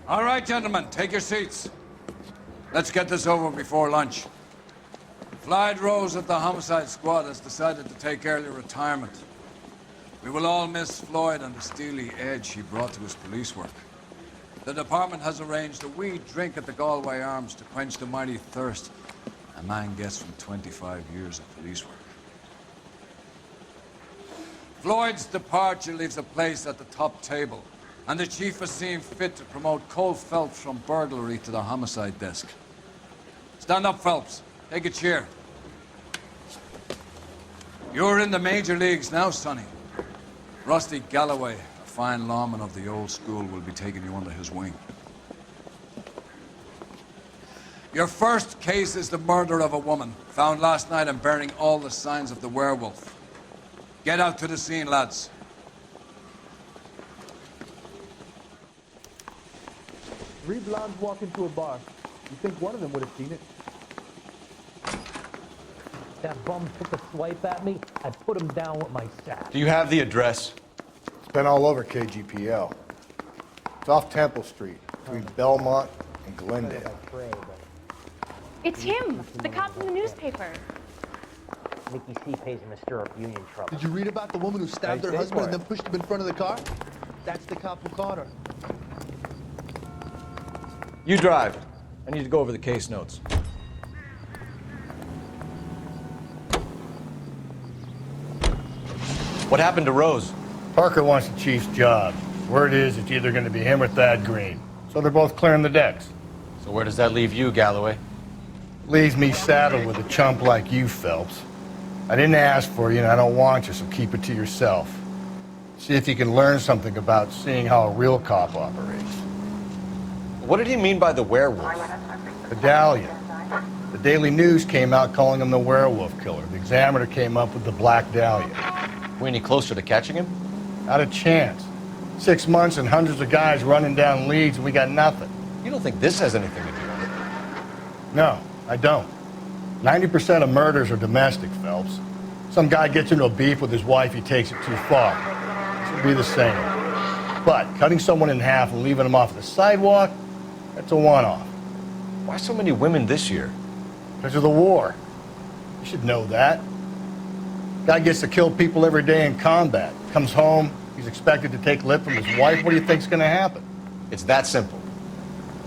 All right, gentlemen, take your seats. Let's get this over before lunch. Floyd Rose of the homicide squad has decided to take early retirement. We will all miss Floyd and the steely edge he brought to his police work. The department has arranged a wee drink at the Galway Arms to quench the mighty thirst a man gets from 25 years of police work. Floyd's departure leaves a place at the top table, and the chief has seen fit to promote Cole Phelps from burglary to the homicide desk. Stand up, Phelps. Take a chair. You're in the major leagues now, Sonny. Rusty Galloway, a fine lawman of the old school, will be taking you under his wing. Your first case is the murder of a woman, found last night and bearing all the signs of the werewolf. Get out to the scene, lads. Three blondes walk into a bar. You think one of them would have seen it? That bum took a swipe at me, I'd put him down with my sack. Do you have the address? It's been all over KGPL. It's off Temple Street, between Belmont and Glendale. It's him, the cop from the newspaper. Mickey C pays him to stir up union trouble. Did you read about the woman who stabbed her husband and then pushed him in front of the car? That's the cop who caught her. You drive. I need to go over the case notes. What happened to Rose? Parker wants the chief's job. Word is it's either going to be him or Thad Green. So they're both clearing the decks. So where does that leave you, Galloway? Leaves me saddled with a chump like you, Phelps. I didn't ask for you and I don't want you, so keep it to yourself. See if you can learn something about seeing how a real cop operates. What did he mean by the werewolf? Medallion. The Daily News came out calling him the werewolf killer. The Examiner came up with the Black Dahlia. We any closer to catching him? Not a chance. 6 months and hundreds of guys running down leads and we got nothing. You don't think this has anything to do with it? No, I don't. 90% of murders are domestic, Phelps. Some guy gets into a beef with his wife, he takes it too far. This would be the same. But cutting someone in half and leaving them off the sidewalk, that's a one-off. Why so many women this year? Because of the war. You should know that. Guy gets to kill people every day in combat. Comes home, he's expected to take lip from his wife. What do you think's gonna happen? It's that simple.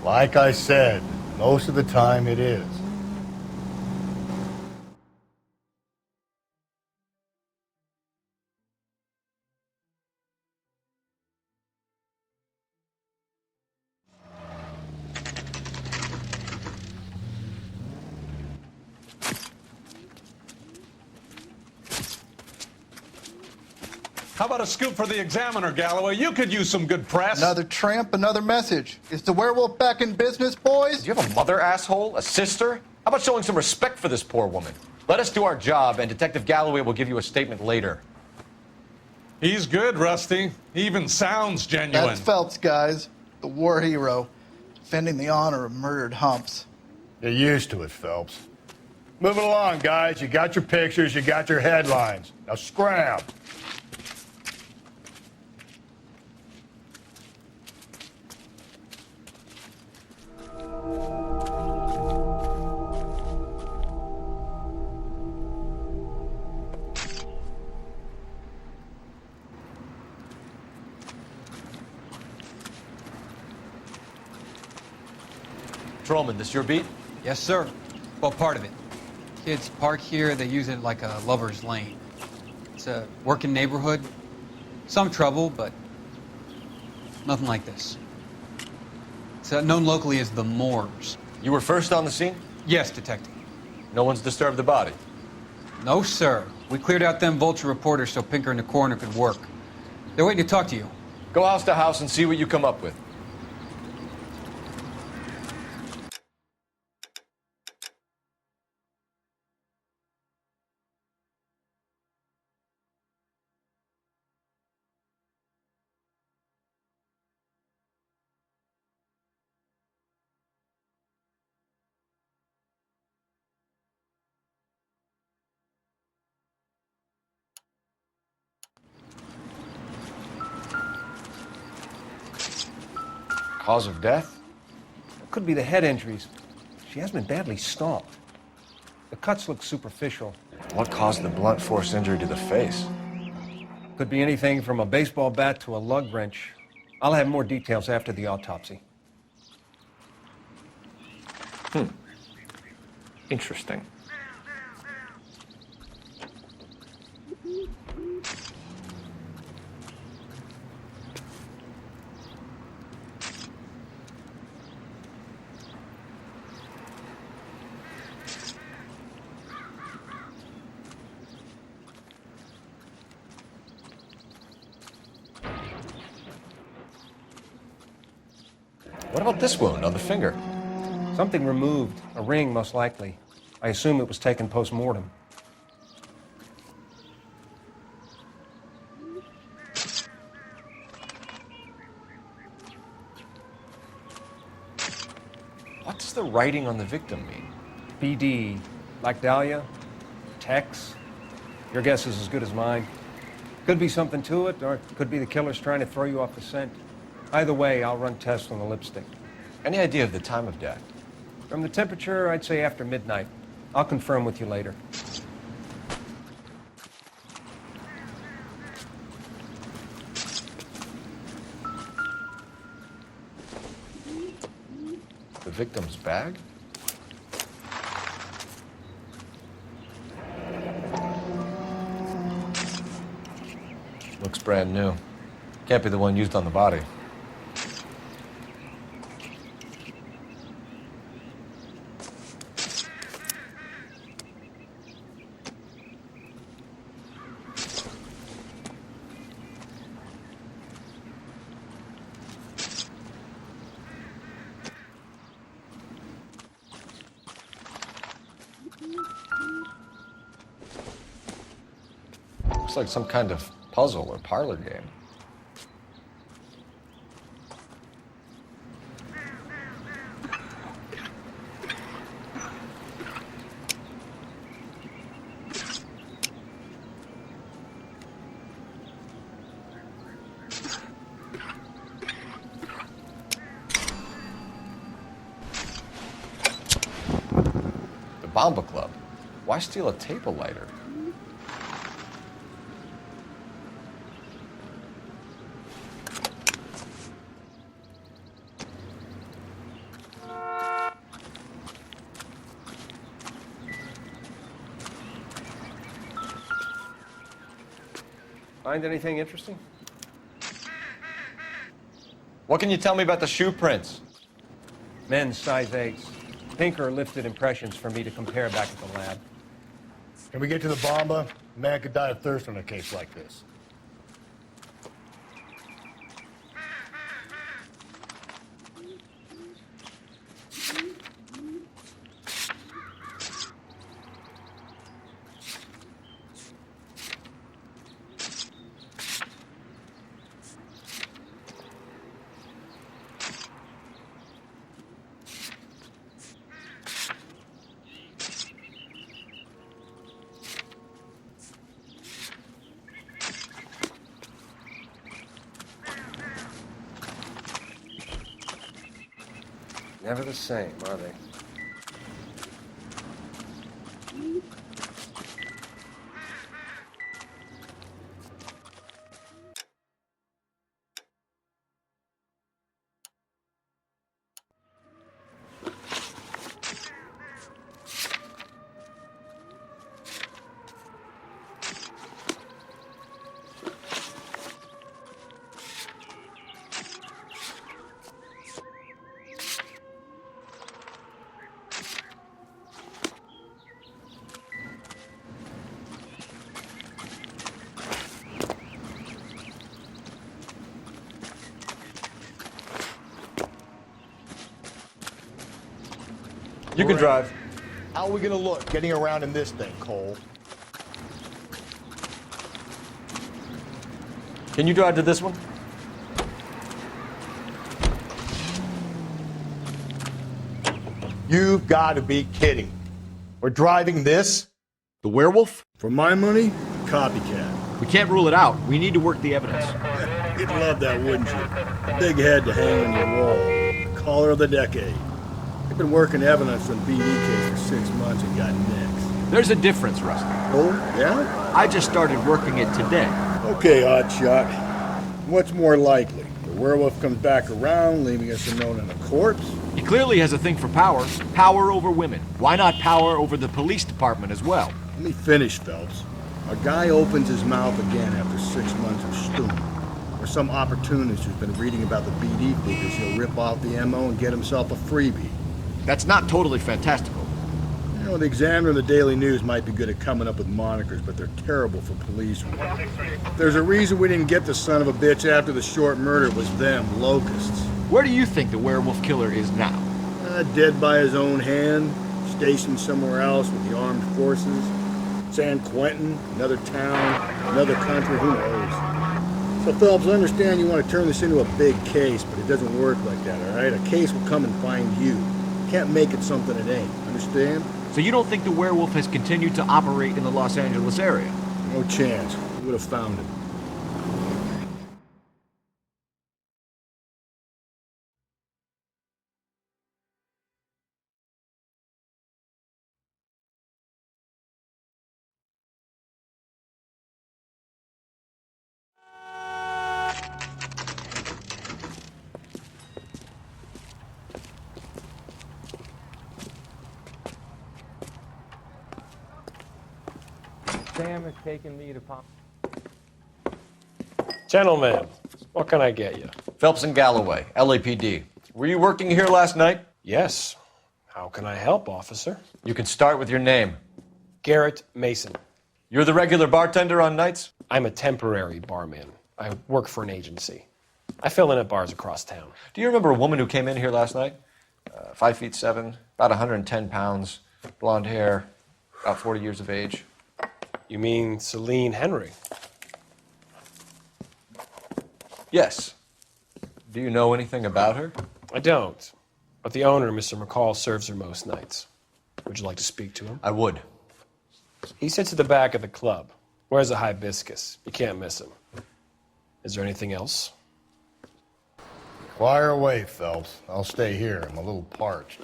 Like I said, most of the time it is. How about a scoop for the Examiner, Galloway? You could use some good press. Another tramp, another message. Is the werewolf back in business, boys? Do you have a mother, asshole? A sister? How about showing some respect for this poor woman? Let us do our job, and Detective Galloway will give you a statement later. He's good, Rusty. He even sounds genuine. That's Phelps, guys. The war hero. Defending the honor of murdered humps. Get used to it, Phelps. Move it along, guys. You got your pictures, you got your headlines. Now scram. Patrolman, this your beat? Yes, sir. Well, part of it. Kids park here, they use it like a lover's lane. It's a working neighborhood. Some trouble, but nothing like this. It's known locally as the Moors. You were first on the scene? Yes, detective. No one's disturbed the body? No, sir. We cleared out them vulture reporters so Pinker and the coroner could work. They're waiting to talk to you. Go house to house and see what you come up with. Cause of death? Could be the head injuries. She has been badly stomped. The cuts look superficial. What caused the blunt force injury to the face? Could be anything from a baseball bat to a lug wrench. I'll have more details after the autopsy. Interesting. What about this wound on the finger? Something removed, a ring most likely. I assume it was taken post-mortem. What does the writing on the victim mean? BD, like Dahlia, Tex. Your guess is as good as mine. Could be something to it, or it could be the killer's trying to throw you off the scent. Either way, I'll run tests on the lipstick. Any idea of the time of death? From the temperature, I'd say after midnight. I'll confirm with you later. The victim's bag? Looks brand new. Can't be the one used on the body. Looks like some kind of puzzle or parlor game. The Bomba Club. Why steal a table lighter? Find anything interesting? What can you tell me about the shoe prints? Men's size 8s. Pinker lifted impressions for me to compare back at the lab. Can we get to the Bomba? A man could die of thirst on a case like this. Never the same, are they? You can drive. How are we gonna look getting around in this thing, Cole? Can you drive to this one? You've got to be kidding. We're driving this? The werewolf? For my money, copycat. We can't rule it out. We need to work the evidence. You'd love that, wouldn't you? Big head to hang on your wall. The caller of the decade. I've been working evidence on BD case for 6 months and got nicks. There's a difference, Rusty. Oh, yeah? I just started working it today. Okay, Oddshot. What's more likely? The werewolf comes back around, leaving us unknown in a corpse? He clearly has a thing for power. Power over women. Why not power over the police department as well? Let me finish, Phelps. A guy opens his mouth again after 6 months of stewing. Or some opportunist who's been reading about the BD figures, he'll rip off the MO and get himself a freebie. That's not totally fantastical. You know, the Examiner and the Daily News might be good at coming up with monikers, but they're terrible for police work. There's a reason we didn't get the son of a bitch after the short murder was them, locusts. Where do you think the werewolf killer is now? Dead by his own hand, stationed somewhere else with the armed forces. San Quentin, another town, another country, who knows? So, Phelps, I understand you want to turn this into a big case, but it doesn't work like that, all right? A case will come and find you. Can't make it something it ain't, understand? So you don't think the werewolf has continued to operate in the Los Angeles area? No chance. We would have found him. Sam is taking me to pop. Gentlemen, what can I get you? Phelps and Galloway, LAPD. Were you working here last night? Yes. How can I help, officer? You can start with your name. Garrett Mason. You're the regular bartender on nights? I'm a temporary barman. I work for an agency. I fill in at bars across town. Do you remember a woman who came in here last night? 5'7", about 110 pounds, blonde hair, about 40 years of age. You mean Celine Henry? Yes. Do you know anything about her? I don't. But the owner, Mr. McCall, serves her most nights. Would you like to speak to him? I would. He sits at the back of the club. Wears a hibiscus. You can't miss him. Is there anything else? Fire away, Phelps. I'll stay here. I'm a little parched.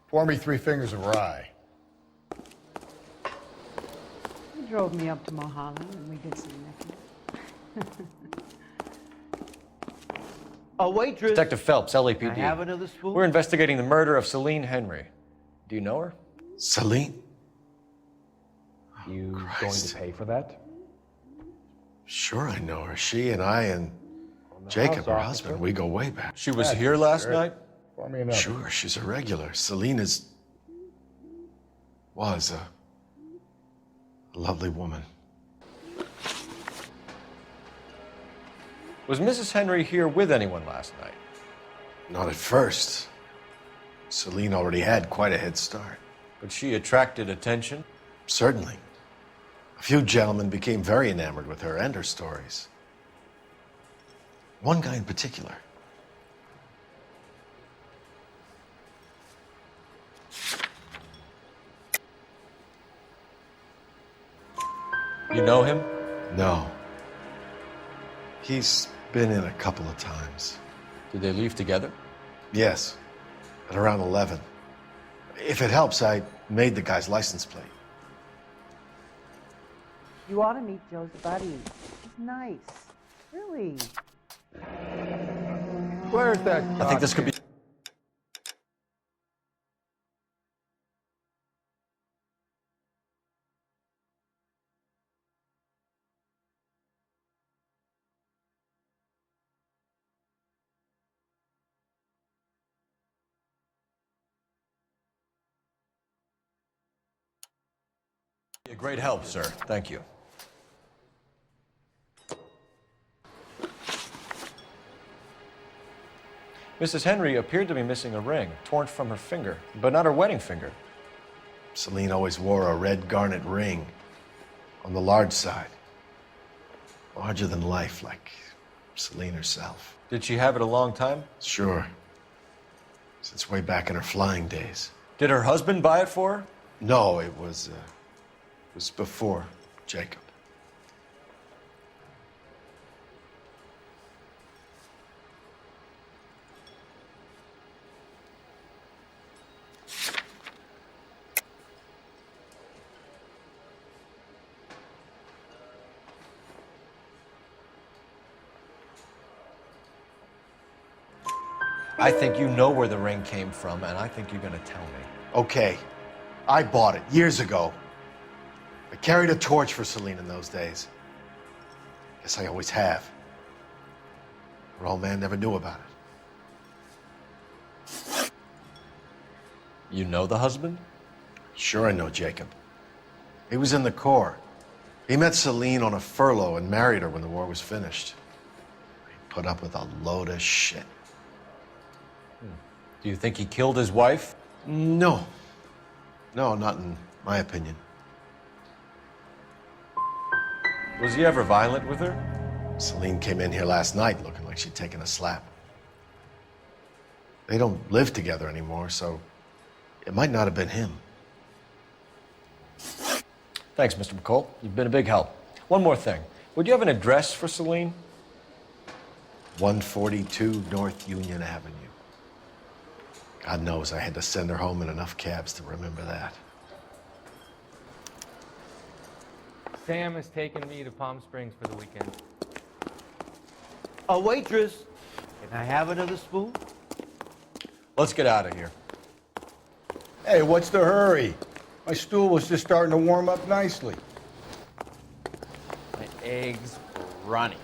Pour me 3 fingers of rye. He drove me up to Mulholland and we did some necking. A waitress. Detective Phelps, LAPD. Can I have another spoon? We're investigating the murder of Celine Henry. Do you know her? Celine? You going to pay for that? Sure, I know her. She and I and Jacob, her husband, we go way back. She was here last night? Pour me another. Sure, she's a regular. Celine was a lovely woman. Was Mrs. Henry here with anyone last night? Not at first. Celine already had quite a head start. But she attracted attention? Certainly. A few gentlemen became very enamored with her and her stories. One guy in particular. You know him? No. He's been in a couple of times. Did they leave together? Yes, at around 11. If it helps, I made the guy's license plate. You ought to meet Joe's buddy. He's nice. Really. Where's that? I think this could be... a great help, sir. Thank you. Mrs. Henry appeared to be missing a ring, torn from her finger, but not her wedding finger. Celine always wore a red garnet ring on the large side. Larger than life, like Celine herself. Did she have it a long time? Sure. Since way back in her flying days. Did her husband buy it for her? No, it was before Jacob. I think you know where the ring came from, and I think you're gonna tell me. Okay, I bought it years ago. I carried a torch for Celine in those days. Guess I always have. Her old man never knew about it. You know the husband? Sure I know Jacob. He was in the Corps. He met Celine on a furlough and married her when the war was finished. He put up with a load of shit. Do you think he killed his wife? No. No, not in my opinion. Was he ever violent with her? Celine came in here last night looking like she'd taken a slap. They don't live together anymore, so it might not have been him. Thanks, Mr. McCall. You've been a big help. One more thing. Would you have an address for Celine? 142 North Union Avenue. God knows I had to send her home in enough cabs to remember that. Sam has taken me to Palm Springs for the weekend. A waitress. Can I have another spoon? Let's get out of here. Hey, what's the hurry? My stool was just starting to warm up nicely. My eggs running.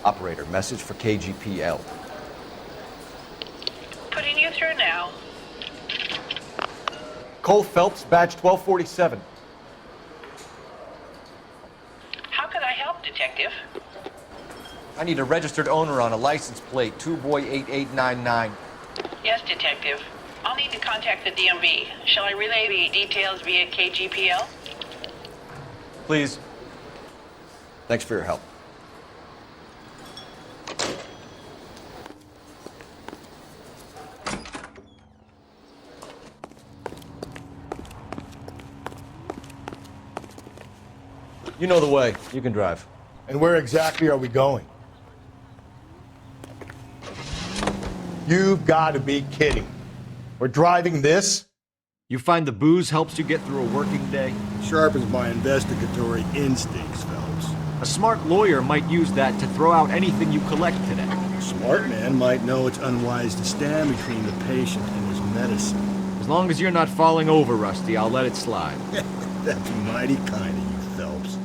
Operator, message for KGPL. Putting you through now. Cole Phelps, badge 1247. How can I help, Detective? I need a registered owner on a license plate, 2boy8899. Yes, Detective. I'll need to contact the DMV. Shall I relay the details via KGPL? Please. Thanks for your help. You know the way. You can drive. And where exactly are we going? You've got to be kidding. We're driving this? You find the booze helps you get through a working day? Sharpens my investigatory instincts, Phelps. A smart lawyer might use that to throw out anything you collect today. A smart man might know it's unwise to stand between the patient and his medicine. As long as you're not falling over, Rusty, I'll let it slide. That's mighty kind of you, Phelps.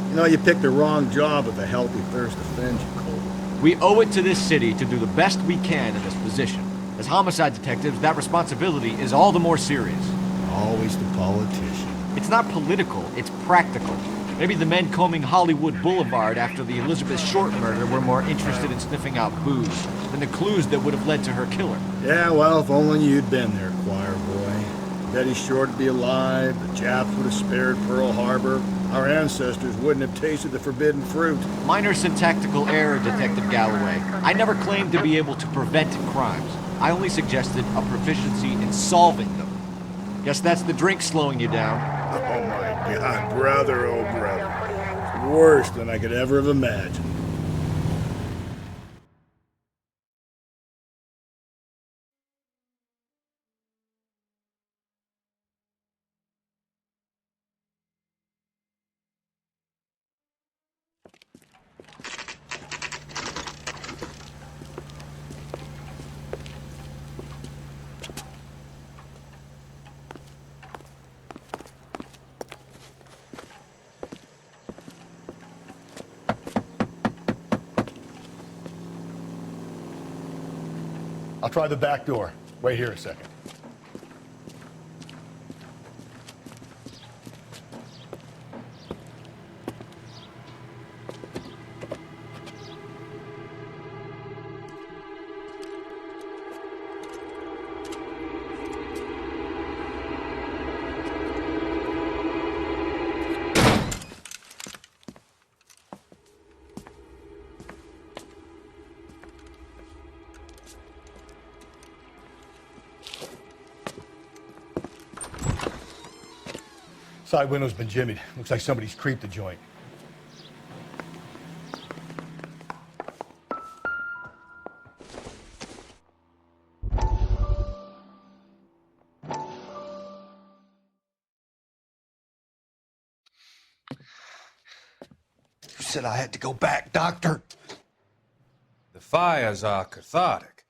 You know, you picked the wrong job if a healthy thirst offends you, Cole. We owe it to this city to do the best we can in this position. As homicide detectives, that responsibility is all the more serious. Always the politician. It's not political, it's practical. Maybe the men combing Hollywood Boulevard after the Elizabeth Short murder were more interested in sniffing out booze than the clues that would have led to her killer. Yeah, well, if only you'd been there, choir boy. Betty Short would be alive, the Japs would have spared Pearl Harbor, our ancestors wouldn't have tasted the forbidden fruit. Minor syntactical error, Detective Galloway. I never claimed to be able to prevent crimes. I only suggested a proficiency in solving them. Guess that's the drink slowing you down. Oh my God, brother, oh brother. It's worse than I could ever have imagined. I'll try the back door. Wait here a second. Side window's been jimmied. Looks like somebody's creeped the joint. You said I had to go back, Doctor. The fires are cathartic.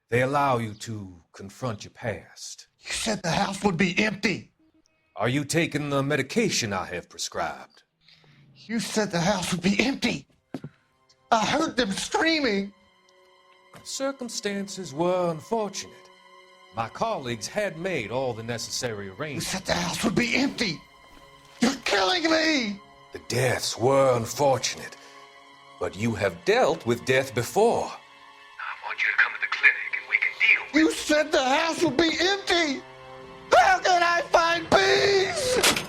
They allow you to confront your past. You said the house would be empty. Are you taking the medication I have prescribed? You said the house would be empty. I heard them screaming. Circumstances were unfortunate. My colleagues had made all the necessary You arrangements. said the house would be empty. You're killing me. The deaths were unfortunate, but you have dealt with death before. I want you to come to the clinic and we can deal with You said the house would be empty. How can I find peace?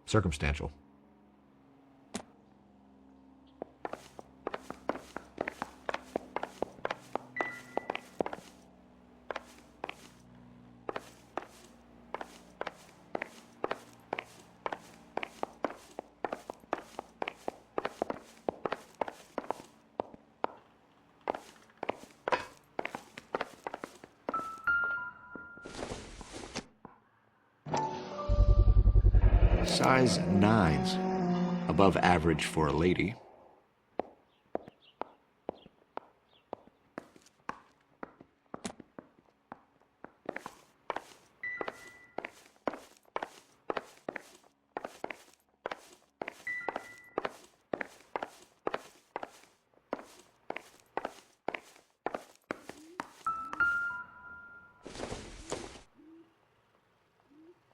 Circumstantial. Size 9s. Above average for a lady.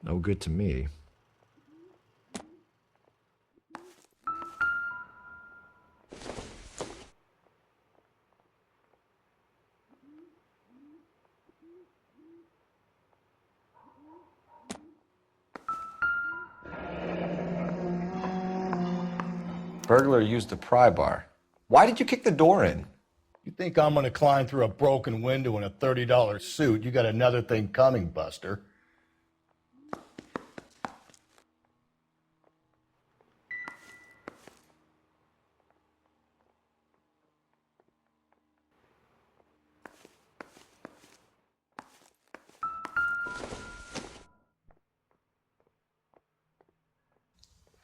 No good to me. Burglar used the pry bar. Why did you kick the door in? You think I'm gonna climb through a broken window in a $30 suit? You got another thing coming, Buster.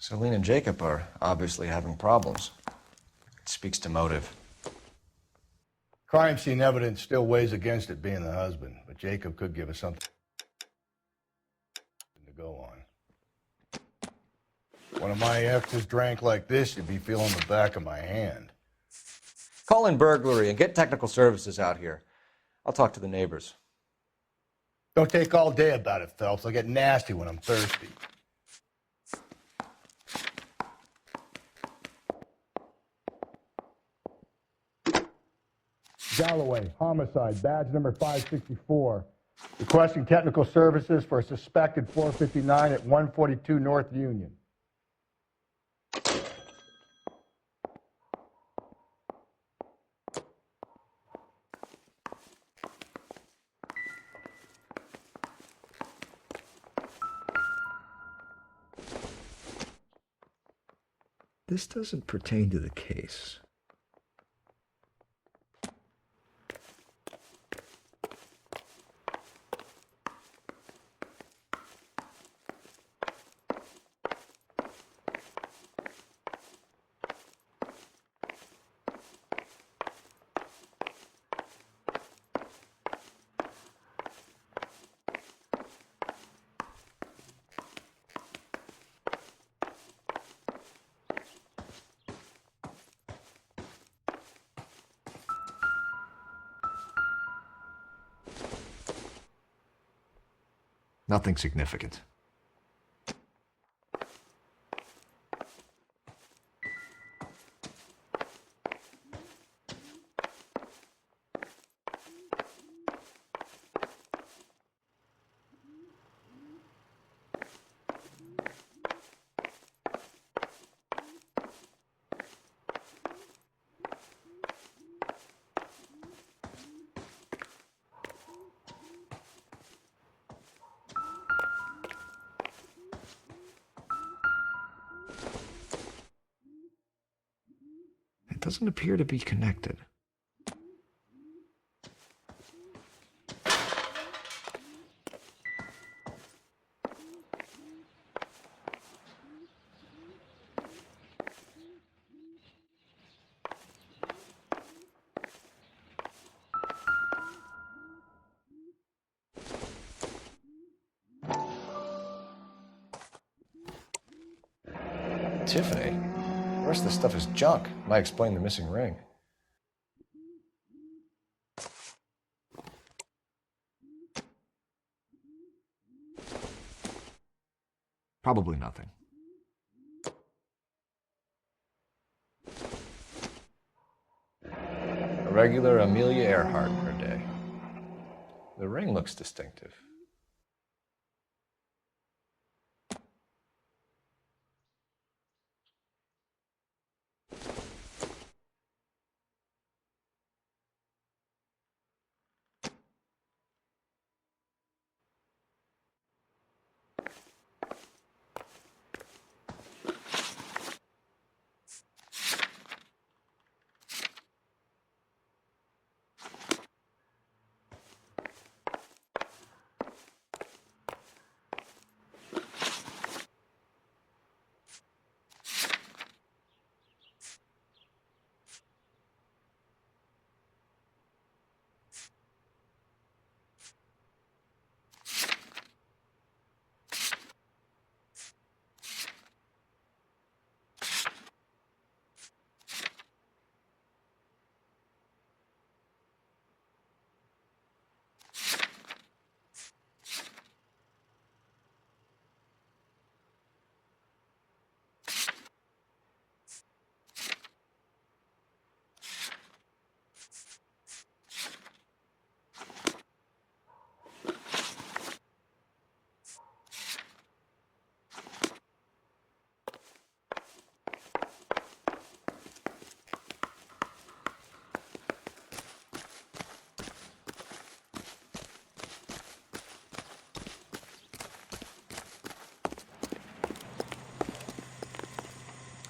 Celine and Jacob are obviously having problems. It speaks to motive. Crime scene evidence still weighs against it being the husband, but Jacob could give us something to go on. One of my exes drank like this, you'd be feeling the back of my hand. Call in burglary and get technical services out here. I'll talk to the neighbors. Don't take all day about it, Phelps. I get nasty when I'm thirsty. Galloway, homicide, badge number 564. Requesting technical services for a suspected 459 at 142 North Union. This doesn't pertain to the case. Nothing significant. It doesn't appear to be connected. Tiffany? The rest of the stuff is junk. Might explain the missing ring. Probably nothing. A regular Amelia Earhart per day. The ring looks distinctive.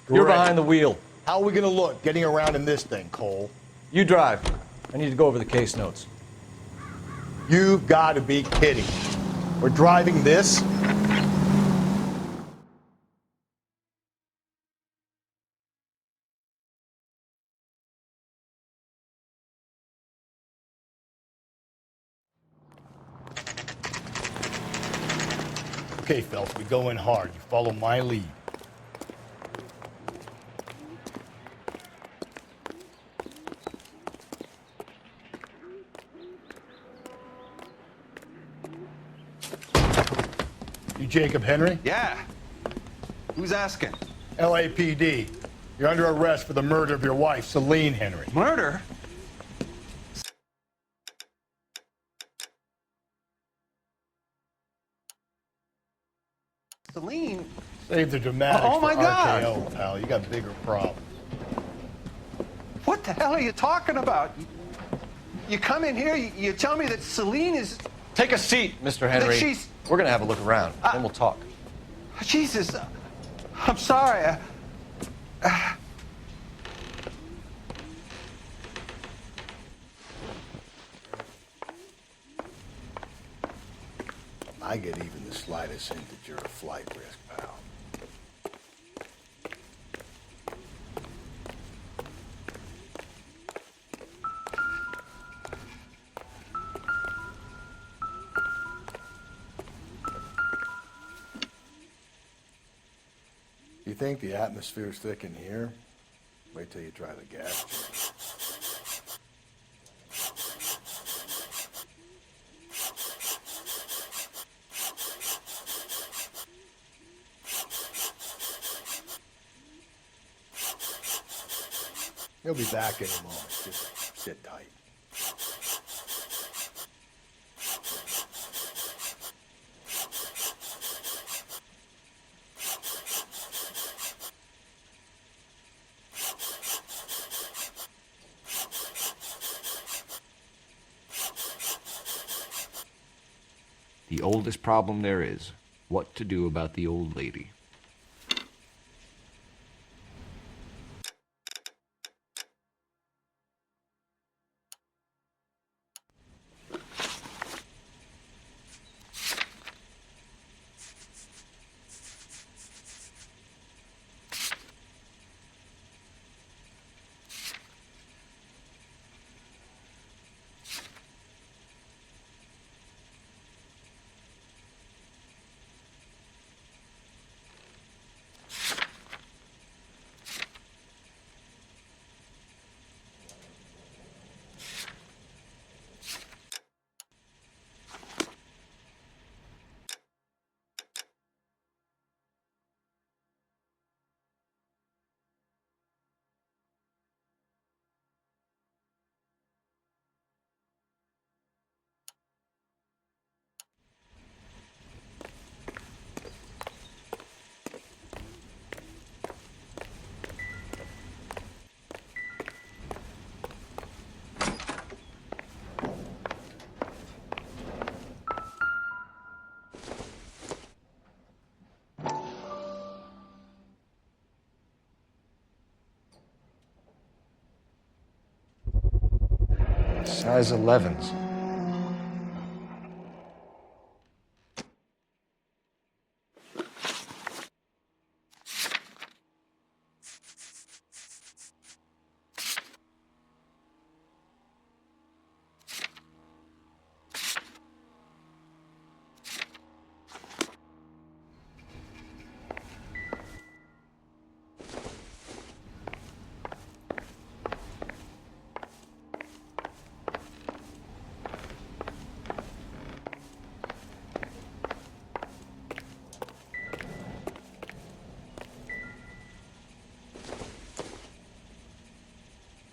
You're behind the wheel. How are we gonna look getting around in this thing, Cole? You drive. I need to go over the case notes. You've got to be kidding. We're driving this? Okay, Phelps, we go in hard. You follow my lead. You Jacob Henry? Yeah. Who's asking? LAPD. You're under arrest for the murder of your wife, Celine Henry. Murder? Celine? Save the dramatics Oh, my for God. RKO, pal. You got bigger problems. What the hell are you talking about? You come in here, you tell me that Celine is... Take a seat, Mr. Henry. she's- We're gonna have a look around, then we'll talk. Jesus, I'm sorry. I get even the slightest hint that you're a flight risk, pal. You think the atmosphere's thick in here? Wait till you try the gas chamber. He'll be back in a moment. Just sit tight. The oldest problem there is, what to do about the old lady. Size 11s.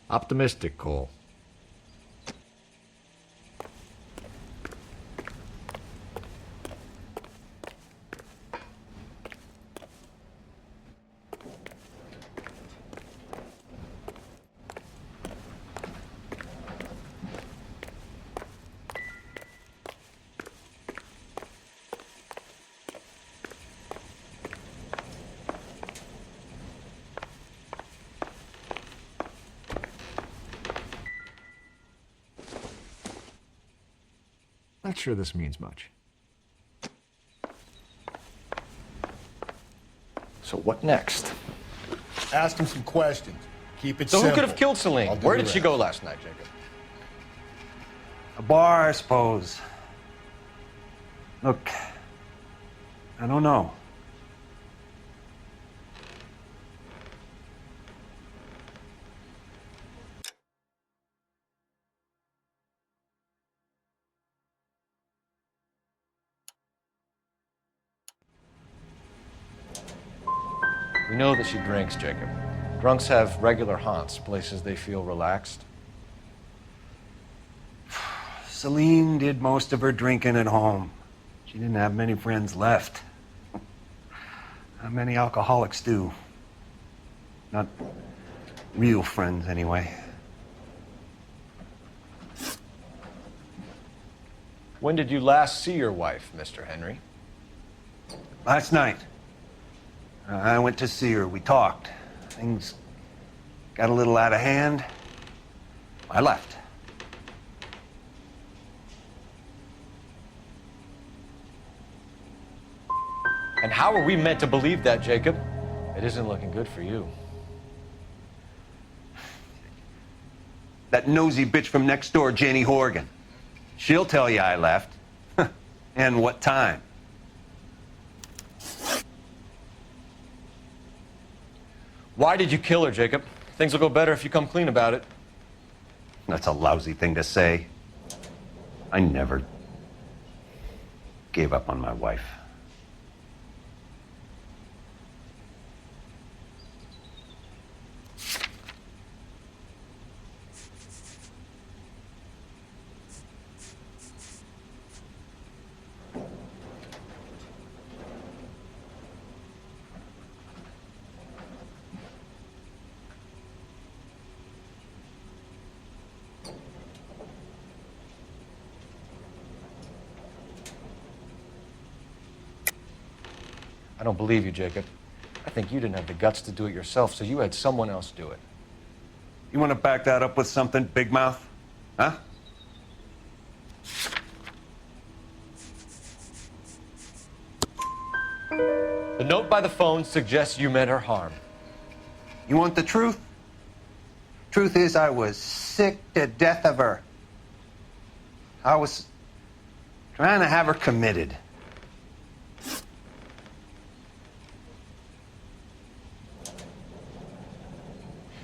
Optimistic, Cole. Not sure this means much. So what next? Ask him some questions. Keep it So simple. who could have killed Celine? I'll do Where the did she rest. go last night, Jacob? A bar, I suppose. Look, I don't know. We know that she drinks, Jacob. Drunks have regular haunts, places they feel relaxed. Celine did most of her drinking at home. She didn't have many friends left. Not many alcoholics do. Not real friends, anyway. When did you last see your wife, Mr. Henry? Last night. I went to see her. We talked. Things got a little out of hand. I left. And how are we meant to believe that, Jacob? It isn't looking good for you. That nosy bitch from next door, Janie Horgan. She'll tell you I left. And what time. Why did you kill her, Jacob? Things will go better if you come clean about it. That's a lousy thing to say. I never gave up on my wife. I don't believe you, Jacob. I think you didn't have the guts to do it yourself, so you had someone else do it. You want to back that up with something, Big Mouth? Huh? The note by the phone suggests you meant her harm. You want the truth? Truth is, I was sick to death of her. I was trying to have her committed.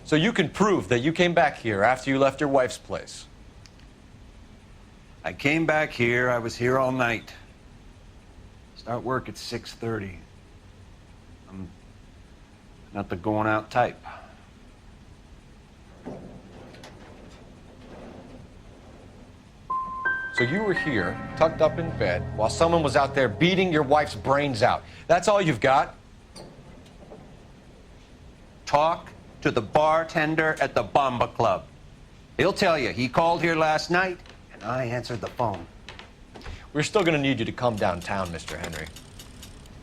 So you can prove that you came back here after you left your wife's place. I came back here. I was here all night. Start work at 6:30. I'm not the going out type. So you were here, tucked up in bed, while someone was out there beating your wife's brains out. That's all you've got? Talk to the bartender at the Bomba Club. He'll tell you he called here last night, and I answered the phone. We're still going to need you to come downtown, Mr. Henry.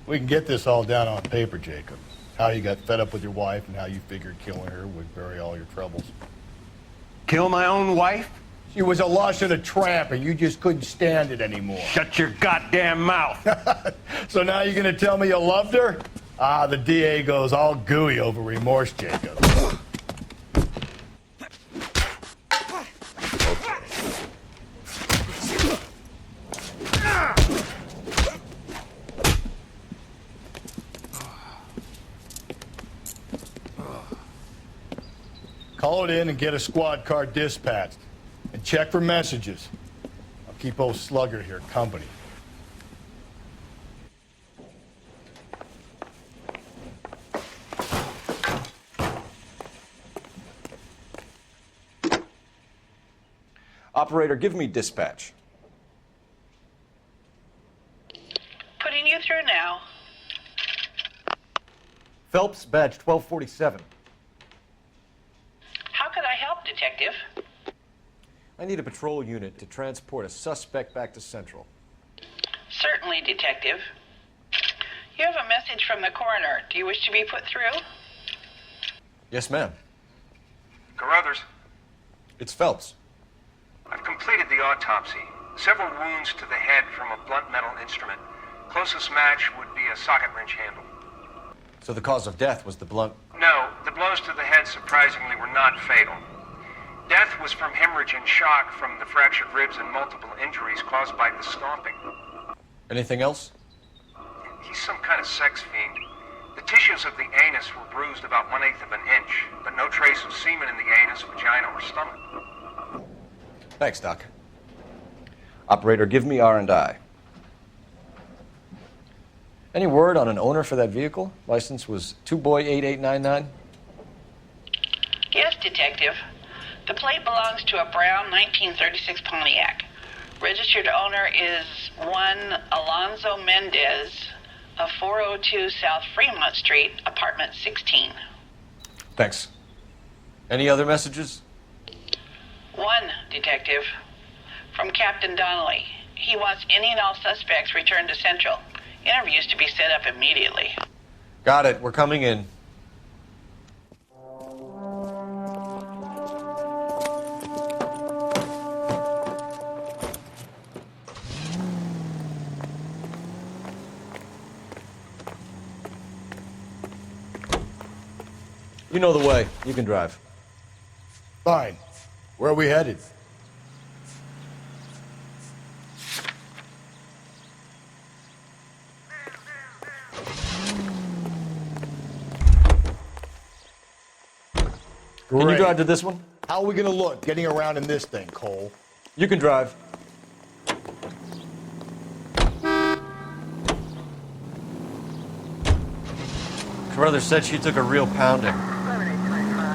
We can get this all down on paper, Jacob. How you got fed up with your wife and how you figured killing her would bury all your troubles. Kill my own wife? She was a lush and a tramp, and you just couldn't stand it anymore. Shut your goddamn mouth. So now you're going to tell me you loved her? Ah, the DA goes all gooey over remorse, Jacob. Call it in and get a squad car dispatched. And check for messages. I'll keep old Slugger here company. Operator, give me dispatch. Putting you through now. Phelps, badge 1247. How could I help, Detective? I need a patrol unit to transport a suspect back to Central. Certainly, Detective. You have a message from the coroner. Do you wish to be put through? Yes, ma'am. Carruthers, It's Phelps. I've completed the autopsy. Several wounds to the head from a blunt metal instrument. Closest match would be a socket wrench handle. So the cause of death was the blunt... No, the blows to the head surprisingly were not fatal. Death was from hemorrhage and shock from the fractured ribs and multiple injuries caused by the stomping. Anything else? He's some kind of sex fiend. The tissues of the anus were bruised about 1/8 of an inch, but no trace of semen in the anus, vagina, or stomach. Thanks, Doc. Operator, give me R&I. Any word on an owner for that vehicle? License was 2boy8899. Yes, Detective. The plate belongs to a brown 1936 Pontiac. Registered owner is one Alonzo Mendez of 402 South Fremont Street, apartment 16. Thanks. Any other messages? One, Detective. From Captain Donnelly. He wants any and all suspects returned to Central. Interviews to be set up immediately. Got it. We're coming in. You know the way. You can drive. Fine. Where are we headed? Can you drive to this one? How are we going to look getting around in this thing, Cole? You can drive. Carruthers said she took a real pounding.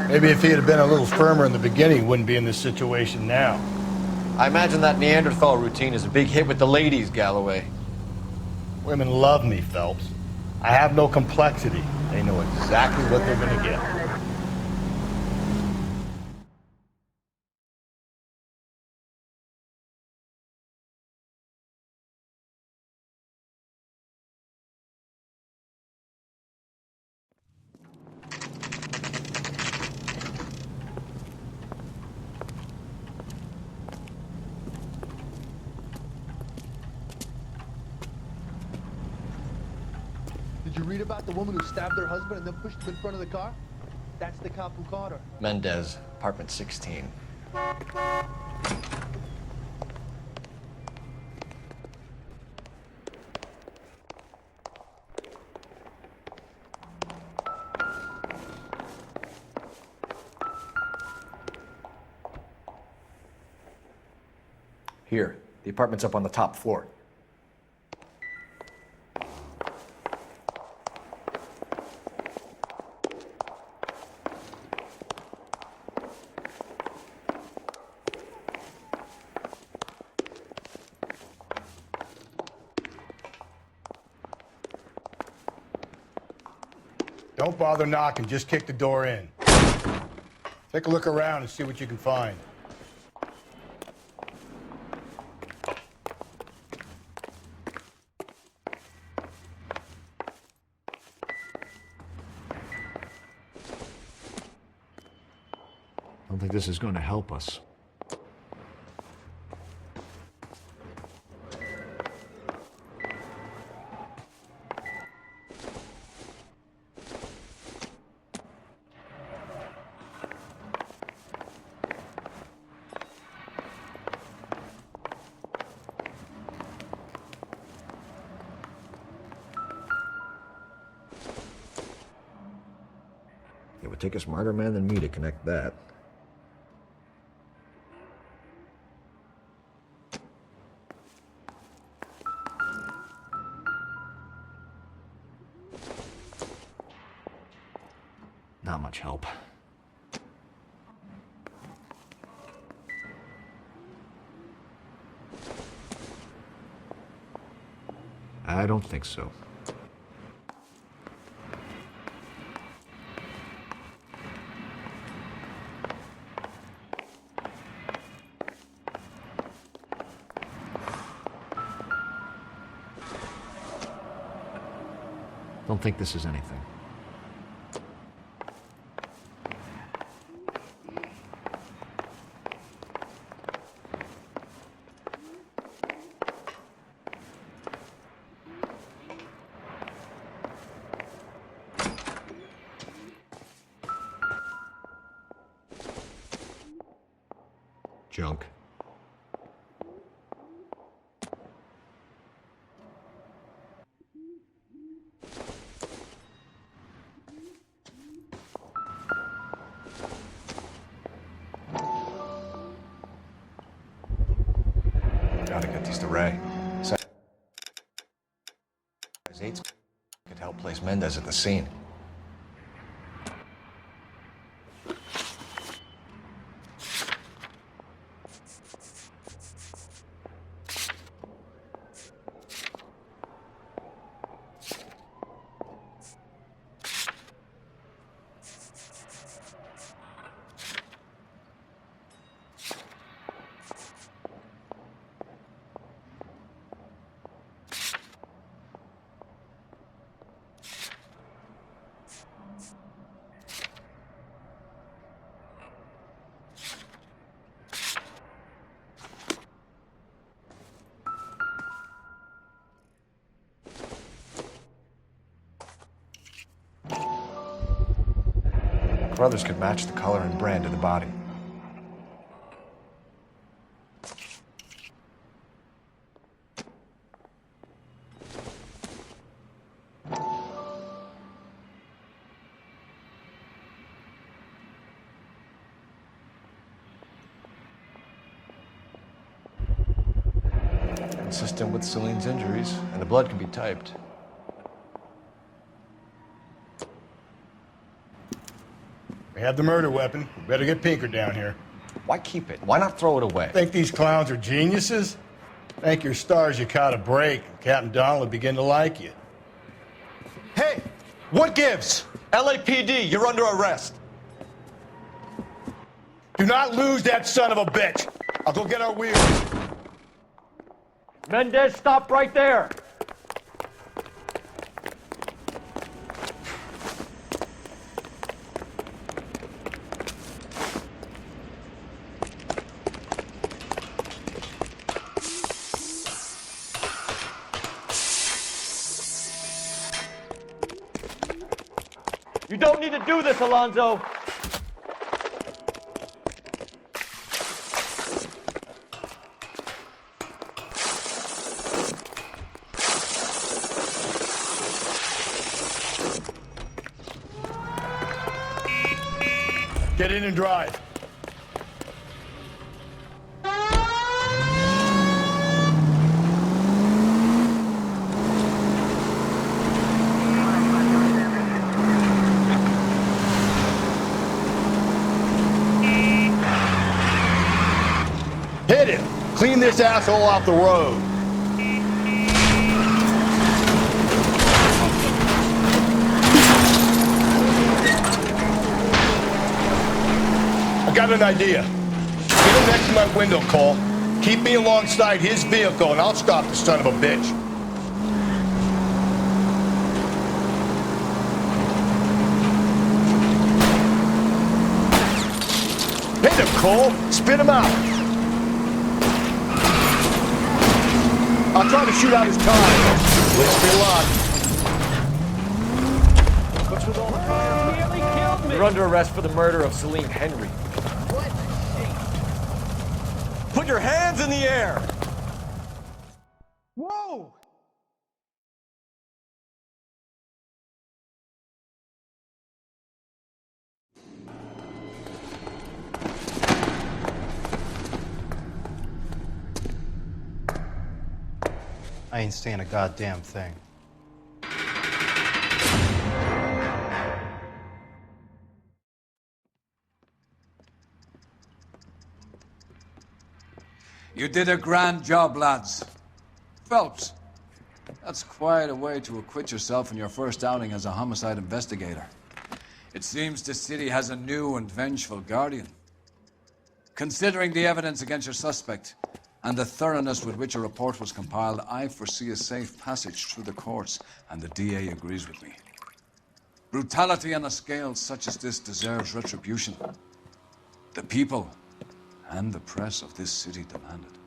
Maybe if he had been a little firmer in the beginning, he wouldn't be in this situation now. I imagine that Neanderthal routine is a big hit with the ladies, Galloway. Women love me, Phelps. I have no complexity. They know exactly what they're going to get. read about the woman who stabbed her husband and then pushed him in front of the car? That's the cop who caught her. Mendez, apartment 16. Here, the apartment's up on the top floor. Don't bother knocking, just kick the door in. Take a look around and see what you can find. I don't think this is going to help us. It would take a smarter man than me to connect that. Not much help. I don't think so. Don't think this is anything. Junk. Gotta get these to Ray. Size 8 could help place Mendez at the scene. Brothers could match the color and brand of the body. Consistent with Celine's injuries, and the blood can be typed. We have the murder weapon. We better get Pinker down here. Why keep it? Why not throw it away? Think these clowns are geniuses? Thank your stars you caught a break. Captain Donald will begin to like you. Hey! What gives? LAPD, you're under arrest. Do not lose that son of a bitch. I'll go get our wheels. Mendez, stop right there. You don't need to do this, Alonzo. Get in and drive. Hit him! Clean this asshole off the road. I got an idea. Get him next to my window, Cole. Keep me alongside his vehicle and I'll stop the son of a bitch. Hit him, Cole. Spit him out. I'll try to shoot out his time. Wish me luck. What's with all the fire? Nearly killed me. You're under arrest for the murder of Celine Henry. Put your hands in the air! Whoa! I ain't saying a goddamn thing. You did a grand job, lads. Phelps, that's quite a way to acquit yourself in your first outing as a homicide investigator. It seems the city has a new and vengeful guardian. Considering the evidence against your suspect and the thoroughness with which a report was compiled, I foresee a safe passage through the courts, and the DA agrees with me. Brutality on a scale such as this deserves retribution. The people and the press of this city demand it.